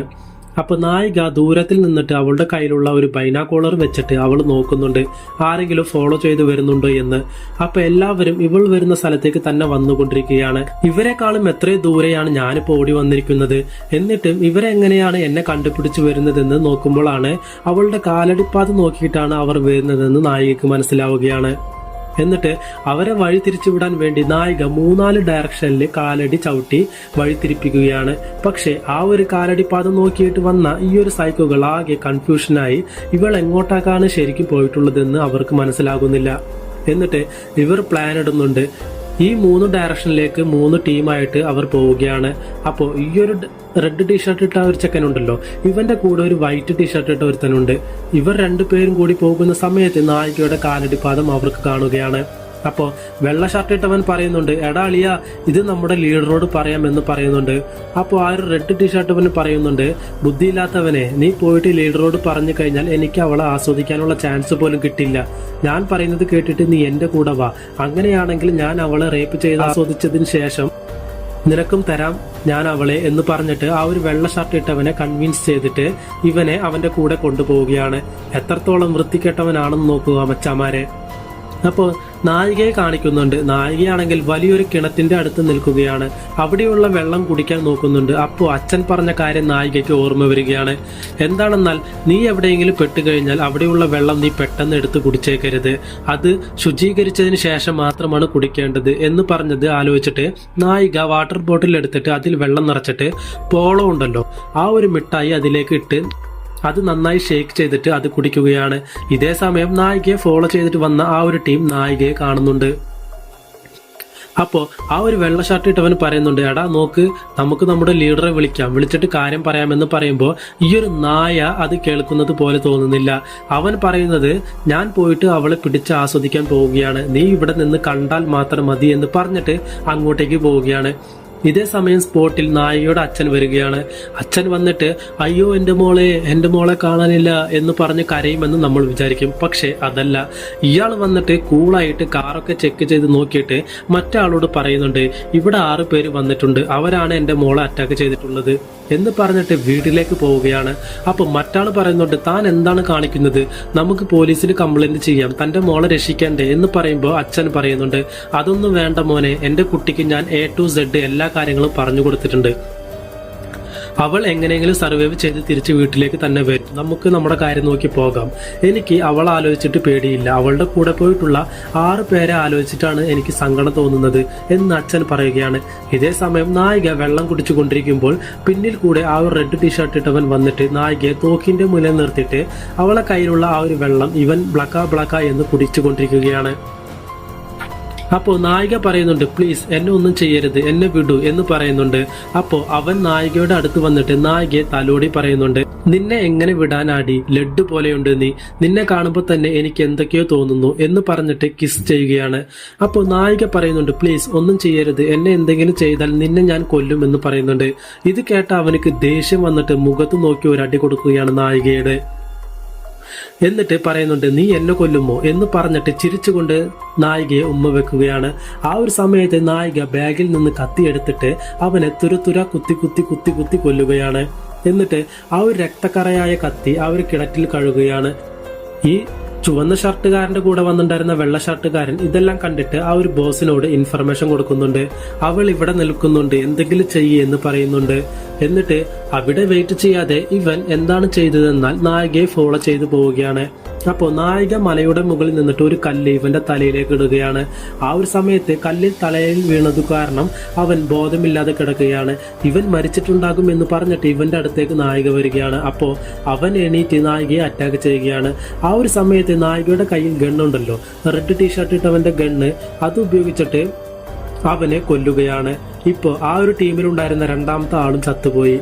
അപ്പൊ നായിക ദൂരത്തിൽ നിന്നിട്ട് അവളുടെ കയ്യിലുള്ള ഒരു ബൈനാക്കോളർ വെച്ചിട്ട് അവൾ നോക്കുന്നുണ്ട് ആരെങ്കിലും ഫോളോ ചെയ്ത് വരുന്നുണ്ടോ എന്ന്. അപ്പൊ എല്ലാവരും ഇവൾ വരുന്ന സ്ഥലത്തേക്ക് തന്നെ വന്നുകൊണ്ടിരിക്കുകയാണ്. ഇവരെക്കാളും എത്രയോ ദൂരെയാണ് ഞാനിപ്പോ ഓടി വന്നിരിക്കുന്നത്, എന്നിട്ടും ഇവരെങ്ങനെയാണ് എന്നെ കണ്ടുപിടിച്ചു വരുന്നതെന്ന് നോക്കുമ്പോഴാണ് അവളുടെ കാലടിപ്പാത നോക്കിയിട്ടാണ് അവർ വരുന്നതെന്ന് നായികക്ക് മനസ്സിലാവുകയാണ്. എന്നിട്ട് അവരെ വഴി തിരിച്ചുവിടാൻ വേണ്ടി നായിക 3-4 ഡയറക്ഷനിൽ കാലടി ചവിട്ടി വഴിതിരിപ്പിക്കുകയാണ്. പക്ഷെ ആ ഒരു കാലടി പാത നോക്കിയിട്ട് വന്ന ഈ ഒരു സൈക്കോകൾ ആകെ കൺഫ്യൂഷനായി ഇവൾ എങ്ങോട്ടേക്കാണ് ശരിക്കും പോയിട്ടുള്ളതെന്ന് അവർക്ക് മനസ്സിലാകുന്നില്ല. എന്നിട്ട് ഇവർ പ്ലാൻ ഇടുന്നുണ്ട്. ഈ 3 ഡയറക്ഷനിലേക്ക് 3 ടീമായിട്ട് അവർ പോവുകയാണ്. അപ്പോൾ ഈ ഒരു റെഡ് ടീഷർട്ട് ഇട്ട ഒരു ചെക്കനുണ്ടല്ലോ, ഇവന്റെ കൂടെ ഒരു വൈറ്റ് ടീഷർട്ട് ഇട്ട ഒരുത്തനുണ്ട്. ഇവർ രണ്ടുപേരും കൂടി പോകുന്ന സമയത്ത് നായികയുടെ കാലടിപ്പാദം അവർക്ക് കാണുകയാണ്. അപ്പോ വെള്ള ഷർട്ട് ഇട്ടവൻ പറയുന്നുണ്ട്, എടാ അളിയ ഇത് നമ്മുടെ ലീഡറോട് പറയാമെന്ന് പറയുന്നുണ്ട്. അപ്പോൾ ആ ഒരു റെഡ് ടീഷർട്ടവന് പറയുന്നുണ്ട്, ബുദ്ധിയില്ലാത്തവനെ, നീ പോയിട്ട് ലീഡറോട് പറഞ്ഞു കഴിഞ്ഞാൽ എനിക്ക് അവളെ ആസ്വദിക്കാനുള്ള ചാൻസ് പോലും കിട്ടില്ല. ഞാൻ പറയുന്നത് കേട്ടിട്ട് നീ എന്റെ കൂടെ വാ, അങ്ങനെയാണെങ്കിൽ ഞാൻ അവളെ റേപ്പ് ചെയ്ത് ആസ്വദിച്ചതിന് ശേഷം നിനക്കും തരാം ഞാൻ അവളെ എന്ന് പറഞ്ഞിട്ട് ആ ഒരു വെള്ള ഷർട്ട് ഇട്ടവനെ കൺവിൻസ് ചെയ്തിട്ട് ഇവനെ അവന്റെ കൂടെ കൊണ്ടുപോവുകയാണ്. എത്രത്തോളം വൃത്തികെട്ടവനാണെന്ന് നോക്കുക മച്ചാമാരെ. അപ്പോൾ നായികയെ കാണിക്കുന്നുണ്ട്. നായികയാണെങ്കിൽ വലിയൊരു കിണറ്റിന്റെ അടുത്ത് നിൽക്കുകയാണ്. അവിടെയുള്ള വെള്ളം കുടിക്കാൻ നോക്കുന്നുണ്ട്. അപ്പോൾ അച്ഛൻ പറഞ്ഞ കാര്യം നായികയ്ക്ക് ഓർമ്മ വരികയാണ്. എന്താണെന്നാൽ നീ എവിടെയെങ്കിലും പെട്ടുകഴിഞ്ഞാൽ അവിടെയുള്ള വെള്ളം നീ പെട്ടെന്ന് എടുത്ത് കുടിച്ചേക്കരുത്, അത് ശുചീകരിച്ചതിന് ശേഷം മാത്രമാണ് കുടിക്കേണ്ടത് എന്ന് പറഞ്ഞത് ആലോചിച്ചിട്ട് നായിക വാട്ടർ ബോട്ടിൽ എടുത്തിട്ട് അതിൽ വെള്ളം നിറച്ചിട്ട് പോളോ ഉണ്ടല്ലോ ആ ഒരു മിഠായി അതിലേക്ക് ഇട്ട് അത് നന്നായി ഷേക്ക് ചെയ്തിട്ട് അത് കുടിക്കുകയാണ്. ഇതേ സമയം നായികയെ ഫോളോ ചെയ്തിട്ട് വന്ന ആ ഒരു ടീം നായികയെ കാണുന്നുണ്ട്. അപ്പോ ആ ഒരു വെള്ള ഷർട്ട് ഇട്ടവൻ പറയുന്നുണ്ട്, എടാ നോക്ക്, നമുക്ക് നമ്മുടെ ലീഡറെ വിളിച്ചിട്ട് കാര്യം പറയാമെന്ന് പറയുമ്പോൾ ഈ ഒരു നായ അത് കേൾക്കുന്നത് പോലെ തോന്നുന്നില്ല. അവൻ പറയുന്നത്, ഞാൻ പോയിട്ട് അവളെ പിടിച്ച് ആസ്വദിക്കാൻ പോവുകയാണ്, നീ ഇവിടെ നിന്ന് കണ്ടാൽ മാത്രം മതി എന്ന് പറഞ്ഞിട്ട് അങ്ങോട്ടേക്ക് പോവുകയാണ്. ഇതേ സമയം സ്പോട്ടിൽ നായികയുടെ അച്ഛൻ വരികയാണ്. അച്ഛൻ വന്നിട്ട്, അയ്യോ എന്റെ മോളെ കാണാനില്ല എന്ന് പറഞ്ഞ് കരയുമെന്ന് നമ്മൾ വിചാരിക്കും. പക്ഷെ അതല്ല, ഇയാൾ വന്നിട്ട് കൂളായിട്ട് കാറൊക്കെ ചെക്ക് ചെയ്ത് നോക്കിയിട്ട് മറ്റാളോട് പറയുന്നുണ്ട്, ഇവിടെ 6 പേര് വന്നിട്ടുണ്ട്, അവരാണ് എന്റെ മോളെ അറ്റാക്ക് ചെയ്തിട്ടുള്ളത് എന്ന് പറഞ്ഞിട്ട് വീട്ടിലേക്ക് പോവുകയാണ്. അപ്പൊ മറ്റാൾ പറയുന്നുണ്ട്, താൻ എന്താണ് കാണിക്കുന്നത്, നമുക്ക് പോലീസിൽ കംപ്ലൈന്റ് ചെയ്യാം, തന്റെ മോളെ രക്ഷിക്കണ്ടേ എന്ന് പറയുമ്പോൾ അച്ഛൻ പറയുന്നുണ്ട്, അതൊന്നും വേണ്ട മോനെ, എന്റെ കുട്ടിക്ക് ഞാൻ A to Z എല്ലാ കാര്യങ്ങളും പറഞ്ഞു കൊടുത്തിട്ടുണ്ട്, അവൾ എങ്ങനെയെങ്കിലും സർവൈവ് ചെയ്ത് തിരിച്ച് വീട്ടിലേക്ക് തന്നെ വരും, നമുക്ക് നമ്മുടെ കാര്യം നോക്കി പോകാം, എനിക്ക് അവൾ ആലോചിച്ചിട്ട് പേടിയില്ല, അവളുടെ കൂടെ പോയിട്ടുള്ള 6 പേരെ ആലോചിച്ചിട്ടാണ് എനിക്ക് സങ്കടം തോന്നുന്നത് എന്ന് അച്ഛൻ പറയുകയാണ്. ഇതേ സമയം നായിക വെള്ളം കുടിച്ചു കൊണ്ടിരിക്കുമ്പോൾ പിന്നിൽ കൂടെ ആ ഒരു റെഡ് ടീഷർട്ട് ഇട്ടവൻ വന്നിട്ട് നായികയെ തോക്കിന്റെ മുന്നിൽ നിർത്തിയിട്ട് അവളെ കയ്യിലുള്ള ആ ഒരു വെള്ളം ഇവൻ ബ്ലക്ക എന്ന് കുടിച്ചുകൊണ്ടിരിക്കുകയാണ്. അപ്പോൾ നായിക പറയുന്നുണ്ട്, പ്ലീസ് എന്നെ ഒന്നും ചെയ്യരുത്, എന്നെ വിടൂ എന്ന് പറയുന്നുണ്ട്. അപ്പോൾ അവൻ നായികയുടെ അടുത്ത് വന്നിട്ട് നായികയെ തലോടി പറയുന്നുണ്ട്, നിന്നെ എങ്ങനെ വിടാനാടി, ലഡ് പോലെയുണ്ട് നീ, നിന്നെ കാണുമ്പോൾ തന്നെ എനിക്ക് എന്തൊക്കെയോ തോന്നുന്നു എന്ന് പറഞ്ഞിട്ട് കിസ് ചെയ്യുകയാണ്. അപ്പോൾ നായിക പറയുന്നുണ്ട്, പ്ലീസ് ഒന്നും ചെയ്യരുത്, എന്നെ എന്തെങ്കിലും ചെയ്താൽ നിന്നെ ഞാൻ കൊല്ലും എന്ന് പറയുന്നുണ്ട്. ഇത് കേട്ട അവനക്ക് ദേഷ്യം വന്നിട്ട് മുഖത്ത് നോക്കി ഒരു അടി കൊടുക്കുകയാണ് നായികയുടെ. എന്നിട്ട് പറയുന്നുണ്ട്, നീ എന്നെ കൊല്ലുമോ എന്ന് പറഞ്ഞിട്ട് ചിരിച്ചുകൊണ്ട് നായികയെ ഉമ്മ വെക്കുകയാണ്. ആ ഒരു സമയത്ത് നായിക ബാഗിൽ നിന്ന് കത്തിയെടുത്തിട്ട് അവനെ തുര കുത്തി കൊല്ലുകയാണ്. എന്നിട്ട് ആ ഒരു രക്തക്കറയായ കത്തി ആ ഒരു കിണറ്റിൽ കഴുകുകയാണ്. ഈ ചുവന്ന ഷർട്ടുകാരന്റെ കൂടെ വന്നിട്ടുണ്ടായിരുന്ന വെള്ള ഷർട്ടുകാരൻ ഇതെല്ലാം കണ്ടിട്ട് ആ ഒരു ബോസിനോട് ഇൻഫർമേഷൻ കൊടുക്കുന്നുണ്ട്, അവൾ ഇവിടെ നിൽക്കുന്നുണ്ട്, എന്തെങ്കിലും ചെയ്യേ എന്ന് പറയുന്നുണ്ട്. എന്നിട്ട് അവിടെ വെയിറ്റ് ചെയ്യാതെ ഇവൻ എന്താണ് ചെയ്തതെന്നാൽ നായികയെ ഫോളോ ചെയ്തു പോവുകയാണ്. അപ്പോൾ നായിക മലയുടെ മുകളിൽ നിന്നിട്ട് ഒരു കല്ല് ഇവന്റെ തലയിലേക്ക് ഇടുകയാണ്. ആ ഒരു സമയത്ത് കല്ലിൽ തലയിൽ വീണത് കാരണം അവൻ ബോധമില്ലാതെ കിടക്കുകയാണ്. ഇവൻ മരിച്ചിട്ടുണ്ടാകും എന്ന് പറഞ്ഞിട്ട് ഇവന്റെ അടുത്തേക്ക് നായിക വരികയാണ്. അപ്പോൾ അവൻ എണീറ്റ് നായികയെ അറ്റാക്ക് ചെയ്യുകയാണ്. ആ ഒരു സമയത്ത് നായികയുടെ കയ്യിൽ ഗണ്ണുണ്ടല്ലോ, റെഡ് ടീഷർട്ട് ഇട്ടവന്റെ ഗണ്ണ്, അത് ഉപയോഗിച്ചിട്ട് അവനെ കൊല്ലുകയാണ്. ഇപ്പോൾ ആ ഒരു ടീമിലുണ്ടായിരുന്ന 2ാമത്തെ ആളും ചത്തുപോയി.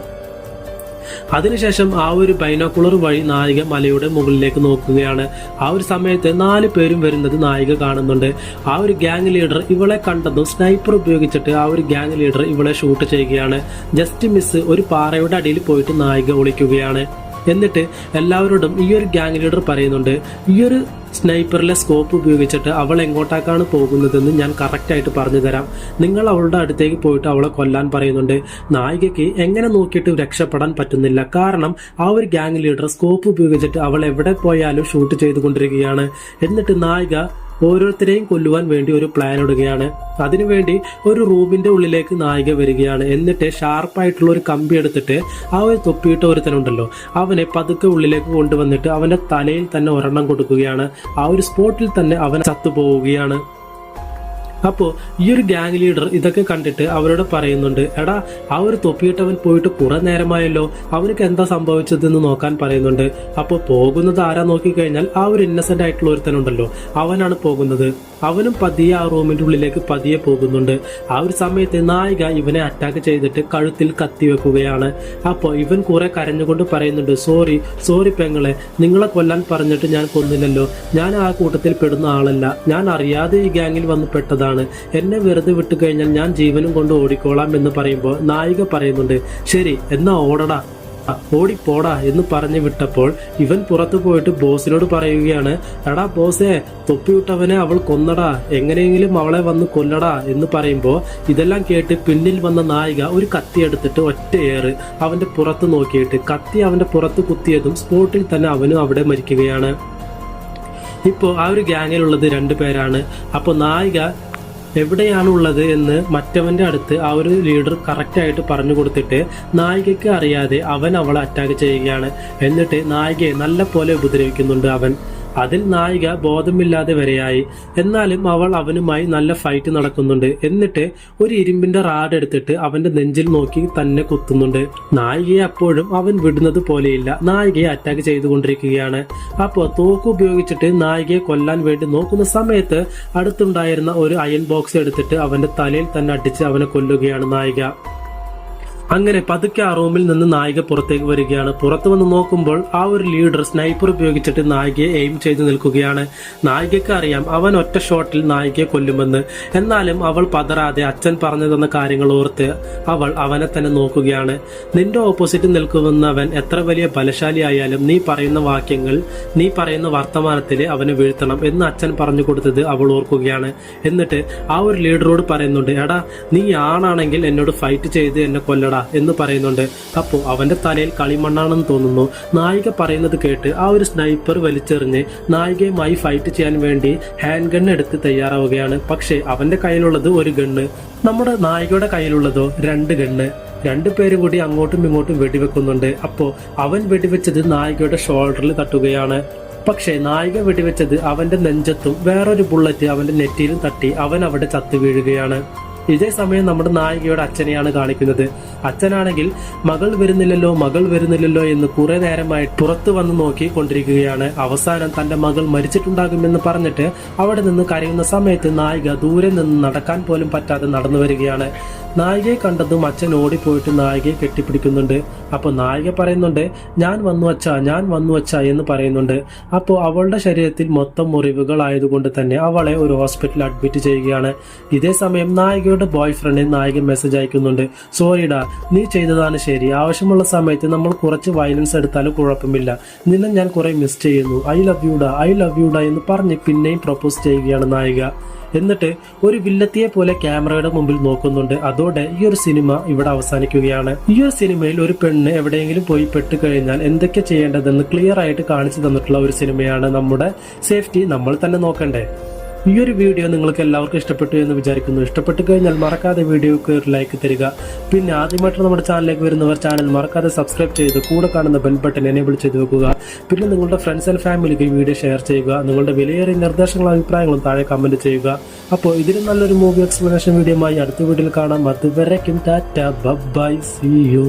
അതിനുശേഷം ആ ഒരു ബൈനോക്കുലർ വഴി നായിക മലയുടെ മുകളിലേക്ക് നോക്കുകയാണ്. ആ ഒരു സമയത്ത് 4 പേരും വരുന്നത് നായിക കാണുന്നുണ്ട്. ആ ഒരു ഗ്യാങ് ലീഡർ ഇവളെ കണ്ടതും സ്നൈപ്പർ ഉപയോഗിച്ചിട്ട് ആ ഒരു ഗ്യാങ് ലീഡർ ഇവളെ ഷൂട്ട് ചെയ്യുകയാണ്. ജസ്റ്റ് മിസ് ഒരു പാറയുടെ അടിയിൽ പോയിട്ട് നായിക ഒളിക്കുകയാണ്. എന്നിട്ട് എല്ലാവരോടും ഈ ഒരു ഗ്യാങ് ലീഡർ പറയുന്നുണ്ട്, ഈ ഒരു സ്നൈപ്പറിലെ സ്കോപ്പ് ഉപയോഗിച്ചിട്ട് അവൾ എങ്ങോട്ടേക്കാണ് പോകുന്നതെന്ന് ഞാൻ കറക്റ്റായിട്ട് പറഞ്ഞു തരാം. നിങ്ങൾ അവളുടെ അടുത്തേക്ക് പോയിട്ട് അവളെ കൊല്ലാൻ പറയുന്നുണ്ട്. നായികയ്ക്ക് എങ്ങനെ നോക്കിയിട്ട് രക്ഷപ്പെടാൻ പറ്റുന്നില്ല. കാരണം ആ ഒരു ഗ്യാങ് ലീഡർ സ്കോപ്പ് ഉപയോഗിച്ചിട്ട് അവൾ എവിടെ പോയാലും ഷൂട്ട് ചെയ്തുകൊണ്ടിരിക്കുകയാണ്. എന്നിട്ട് നായിക ഓരോരുത്തരെയും കൊല്ലുവാൻ വേണ്ടി ഒരു പ്ലാൻ ഇടുകയാണ്. അതിനുവേണ്ടി ഒരു റൂമിന്റെ ഉള്ളിലേക്ക് നായിക വരികയാണ്. എന്നിട്ട് ഷാർപ്പായിട്ടുള്ള ഒരു കമ്പി എടുത്തിട്ട് ആ ഒരു തൊപ്പിയിട്ട ഒരുത്തനുണ്ടല്ലോ അവനെ പതുക്കെ ഉള്ളിലേക്ക് കൊണ്ടുവന്നിട്ട് അവന്റെ തലയിൽ തന്നെ ഒരെണ്ണം കൊടുക്കുകയാണ്. ആ ഒരു സ്പോട്ടിൽ തന്നെ അവൻ ചത്തുപോവുകയാണ്. അപ്പോൾ ഈ ഒരു ഗ്യാങ് ലീഡർ ഇതൊക്കെ കണ്ടിട്ട് അവരോട് പറയുന്നുണ്ട്, എടാ ആ ഒരു തൊപ്പിയിട്ടവൻ പോയിട്ട് കുറെ നേരമായല്ലോ, അവനക്ക് എന്താ സംഭവിച്ചതെന്ന് നോക്കാൻ പറയുന്നുണ്ട്. അപ്പോൾ പോകുന്നത് ആരാ നോക്കിക്കഴിഞ്ഞാൽ ആ ഒരു ഇന്നസെന്റ് ആയിട്ടുള്ള ഒരുത്തനുണ്ടല്ലോ അവനാണ് പോകുന്നത്. അവനും പതിയെ ആ റൂമിന്റെ ഉള്ളിലേക്ക് പതിയെ പോകുന്നുണ്ട്. ആ ഒരു സമയത്ത് നായിക ഇവനെ അറ്റാക്ക് ചെയ്തിട്ട് കഴുത്തിൽ കത്തി വെക്കുകയാണ്. അപ്പോൾ ഇവൻ കുറെ കരഞ്ഞുകൊണ്ട് പറയുന്നുണ്ട്, സോറി പെങ്ങളെ, നിങ്ങളെ കൊല്ലാൻ പറഞ്ഞിട്ട് ഞാൻ കൊന്നില്ലല്ലോ, ഞാൻ ആ കൂട്ടത്തിൽ പെടുന്ന ആളല്ല, ഞാൻ അറിയാതെ ഈ ഗ്യാങ്ങിൽ വന്ന് പെട്ടതാണ്, എന്നെ വെറുതെ വിട്ടു കഴിഞ്ഞാൽ ഞാൻ ജീവനും കൊണ്ട് ഓടിക്കോളാം എന്ന് പറയുമ്പോൾ നായിക പറയുന്നുണ്ട്, ശരി എന്നാ ഓടടാ, ഓടിപ്പോടാ എന്ന് പറഞ്ഞു വിട്ടപ്പോൾ ഇവൻ പുറത്തു പോയിട്ട് ബോസിനോട് പറയുകയാണ്, എടാ ബോസേ, തൊപ്പിവിട്ടവനെ അവൾ കൊന്നടാ, എങ്ങനെയെങ്കിലും അവളെ വന്ന് കൊല്ലടാ എന്ന് പറയുമ്പോൾ ഇതെല്ലാം കേട്ട് പിന്നിൽ വന്ന നായിക ഒരു കത്തി എടുത്തിട്ട് ഒറ്റയേറ് അവന്റെ പുറത്ത് നോക്കിയിട്ട് കത്തി അവന്റെ പുറത്ത് കുത്തിയതും സ്പോട്ടിൽ തന്നെ അവനും അവിടെ മരിക്കുകയാണ്. ഇപ്പോൾ ആ ഒരു ഗ്യാങ്ങിലുള്ളത് 2 പേരാണ്. അപ്പോൾ നായിക എവിടെയാണുള്ളത് എന്ന് മറ്റവന്റെ അടുത്ത് ആ ഒരു ലീഡർ കറക്റ്റായിട്ട് പറഞ്ഞു കൊടുത്തിട്ട് നായികയ്ക്ക് അറിയാതെ അവൻ അവളെ അറ്റാക്ക് ചെയ്യുകയാണ്. എന്നിട്ട് നായികയെ നല്ല പോലെ ഉപദ്രവിക്കുന്നുണ്ട് അവൻ. അതിൽ നായിക ബോധമില്ലാതെ വരെയായി. എന്നാലും അവൾ അവനുമായി നല്ല ഫൈറ്റ് നടക്കുന്നുണ്ട്. എന്നിട്ട് ഒരു ഇരുമ്പിന്റെ റാഡ് എടുത്തിട്ട് അവന്റെ നെഞ്ചിൽ നോക്കി തന്നെ കുത്തുന്നുണ്ട്. നായികയെ അപ്പോഴും അവൻ വിടുന്നത് പോലെയില്ല, നായികയെ അറ്റാക്ക് ചെയ്തുകൊണ്ടിരിക്കുകയാണ്. അപ്പോൾ തോക്ക് ഉപയോഗിച്ചിട്ട് നായികയെ കൊല്ലാൻ വേണ്ടി നോക്കുന്ന സമയത്ത് അടുത്തുണ്ടായിരുന്ന ഒരു അയൺ ബോക്സ് എടുത്തിട്ട് അവന്റെ തലയിൽ തന്നെ അടിച്ച് അവനെ കൊല്ലുകയാണ് നായിക. അങ്ങനെ പതുക്കെ ആ റൂമിൽ നിന്ന് നായിക പുറത്തേക്ക് വരികയാണ്. പുറത്തു വന്ന് നോക്കുമ്പോൾ ആ ഒരു ലീഡർ സ്നൈപ്പർ ഉപയോഗിച്ചിട്ട് നായികയെ എയിം ചെയ്ത് നിൽക്കുകയാണ്. നായികയ്ക്ക് അറിയാം അവൻ ഒറ്റ ഷോട്ടിൽ നായികയെ കൊല്ലുമെന്ന്. എന്നാലും അവൾ പതറാതെ അച്ഛൻ പറഞ്ഞു തന്ന കാര്യങ്ങൾ ഓർത്ത് അവൾ അവനെ തന്നെ നോക്കുകയാണ്. നിന്റെ ഓപ്പോസിറ്റ് നിൽക്കുന്നവൻ എത്ര വലിയ ബലശാലിയായാലും നീ പറയുന്ന വാക്യങ്ങൾ, നീ പറയുന്ന വർത്തമാനത്തിൽ അവനെ വീഴ്ത്തണം എന്ന് അച്ഛൻ പറഞ്ഞു കൊടുത്തത് അവൾ ഓർക്കുകയാണ്. എന്നിട്ട് ആ ഒരു ലീഡറോട് പറയുന്നുണ്ട്, എടാ നീ ആണാണെങ്കിൽ എന്നോട് ഫൈറ്റ് ചെയ്ത് എന്നെ കൊല്ലടാ എന്ന് പറയുന്നുണ്ട്. അപ്പോൾ അവന്റെ തലയിൽ കളിമണ്ണാണെന്ന് തോന്നുന്നു. നായിക പറയുന്നത് കേട്ട് ആ ഒരു സ്നൈപ്പർ വലിച്ചെറിഞ്ഞ് നായികയുമായി ഫൈറ്റ് ചെയ്യാൻ വേണ്ടി ഹാൻഡ് ഗൺ എടുത്ത് തയ്യാറാവുകയാണ്. പക്ഷെ അവന്റെ കയ്യിലുള്ളത് ഒരു ഗണ്ണ്, നമ്മുടെ നായികയുടെ കയ്യിലുള്ളതോ 2 ഗണ്ണ്. 2 പേരും കൂടി അങ്ങോട്ടും ഇങ്ങോട്ടും വെടിവെക്കുന്നുണ്ട്. അപ്പോൾ അവൻ വെടിവെച്ചത് നായികയുടെ ഷോൾഡറിൽ തട്ടുകയാണ്. പക്ഷെ നായിക വെടിവെച്ചത് അവന്റെ നെഞ്ചത്തും വേറൊരു ബുള്ളറ്റ് അവന്റെ നെറ്റിയിലും തട്ടി അവൻ അവിടെ ചത്തു വീഴുകയാണ്. ഇതേ സമയം നമ്മുടെ നായികയുടെ അച്ഛനെയാണ് കാണിക്കുന്നത്. അച്ഛനാണെങ്കിൽ മകൾ വരുന്നില്ലല്ലോ എന്ന് കുറെ നേരമായി പുറത്തു വന്ന് നോക്കി കൊണ്ടിരിക്കുകയാണ്. അവസാനം തന്റെ മകൾ മരിച്ചിട്ടുണ്ടാകുമെന്ന് പറഞ്ഞിട്ട് അവിടെ നിന്ന് കരയുന്ന സമയത്ത് നായിക ദൂരെ നിന്ന് നടക്കാൻ പോലും പറ്റാതെ നടന്നു വരികയാണ്. നായികയെ കണ്ടതും അച്ഛൻ ഓടിപ്പോയിട്ട് നായികയെ കെട്ടിപ്പിടിക്കുന്നുണ്ട്. അപ്പൊ നായിക പറയുന്നുണ്ട്, ഞാൻ വന്നു അച്ഛാ എന്ന് പറയുന്നുണ്ട്. അപ്പോൾ അവളുടെ ശരീരത്തിൽ മൊത്തം മുറിവുകൾ ആയതുകൊണ്ട് തന്നെ അവളെ ഒരു ഹോസ്പിറ്റലിൽ അഡ്മിറ്റ് ചെയ്യുകയാണ്. ഇതേ സമയം നായികയുടെ ബോയ് ഫ്രണ്ടിന് നായിക മെസ്സേജ് അയക്കുന്നുണ്ട്, സോറിടാ, നീ ചെയ്തതാണ് ശരി, ആവശ്യമുള്ള സമയത്ത് നമ്മൾ കുറച്ച് വയലൻസ് എടുത്താലും കുഴപ്പമില്ല, നിന്നെ ഞാൻ കുറെ മിസ് ചെയ്യുന്നു, ഐ ലവ് യുടാ എന്ന് പറഞ്ഞ് പിന്നെയും പ്രപ്പോസ് ചെയ്യുകയാണ് നായിക. എന്നിട്ട് ഒരു വില്ലത്തിയെ പോലെ ക്യാമറയുടെ മുമ്പിൽ നോക്കുന്നുണ്ട്. അതോടെ ഈ ഒരു സിനിമ ഇവിടെ അവസാനിക്കുകയാണ്. ഈ ഒരു സിനിമയിൽ ഒരു പെണ്ണ് എവിടെയെങ്കിലും പോയി പെട്ടുകഴിഞ്ഞാൽ എന്തൊക്കെ ചെയ്യേണ്ടതെന്ന് ക്ലിയർ ആയിട്ട് കാണിച്ചു തന്നിട്ടുള്ള ഒരു സിനിമയാണ്. നമ്മുടെ സേഫ്റ്റി നമ്മൾ തന്നെ നോക്കണ്ടേ. ഈ ഒരു വീഡിയോ നിങ്ങൾക്ക് എല്ലാവർക്കും ഇഷ്ടപ്പെട്ടു എന്ന് വിചാരിക്കുന്നു. ഇഷ്ടപ്പെട്ടു കഴിഞ്ഞാൽ മറക്കാതെ വീഡിയോക്ക് ഒരു ലൈക്ക് തരിക. പിന്നെ ആദ്യമായിട്ട് നമ്മുടെ ചാനലിലേക്ക് വരുന്നവർ ചാനൽ മറക്കാതെ സബ്സ്ക്രൈബ് ചെയ്ത് കൂടെ കാണുന്ന ബെൽ ബട്ടൺ എനേബിൾ ചെയ്ത് വെക്കുക. പിന്നെ നിങ്ങളുടെ ഫ്രണ്ട്സ് ആൻഡ് ഫാമിലിക്ക് ഈ വീഡിയോ ഷെയർ ചെയ്യുക. നിങ്ങളുടെ വിലയേറിയ നിർദ്ദേശങ്ങളും അഭിപ്രായങ്ങളും താഴെ കമന്റ് ചെയ്യുക. അപ്പോൾ ഇതിലും നല്ലൊരു മൂവി എക്സ്പ്ലനേഷൻ വീഡിയോയുമായി അടുത്ത വീഡിയോയിൽ കാണാം. അതുവരയ്ക്കും ടാറ്റ, ബൈ, സീ യു.